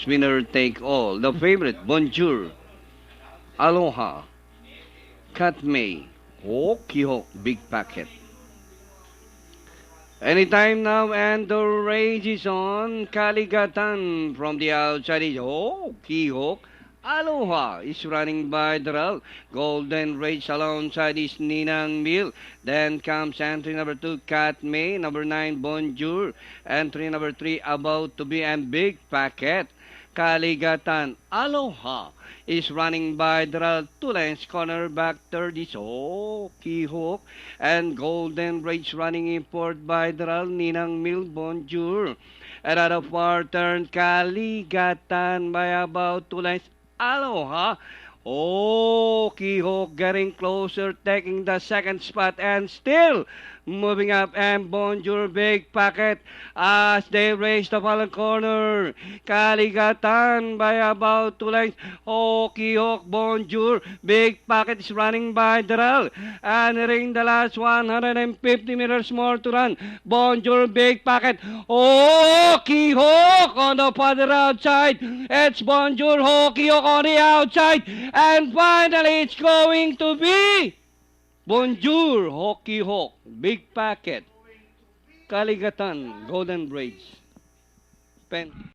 winner take all. The favorite, Bonjour, Aloha, Katmei, Hokihok, Big Packet. Anytime now, and the race is on. Kaligatan from the outside is Hokihok. Aloha is running by Daral. Golden Rage alongside is Ninang Mill. Then comes entry number 2, Cat May. Number 9, Bonjour. Entry number 3, About to Be and Big Packet. Kaligatan Aloha is running by Daral. 2 lengths corner back third is Hokihok. And Golden Rage running in fourth by Daral. Ninang Mill, Bonjour. And out of far turn, Kaligatan by about 2 lengths. Aloha. Hokihok getting closer, taking the second spot, and still moving up. And Bonjour, Big Packet as they race the final corner. Kaligatan by about 2 lengths. Hokihok, Bonjour, Big Packet is running by Daral. And in the last 150 meters more to run. Bonjour, Big Packet. Hokihok on the further outside. It's Bonjour, Hokihok on the outside. And finally, it's going to be Bonjour, Hokihok, Big Packet, Kaligatan, Golden Bridge, Pen.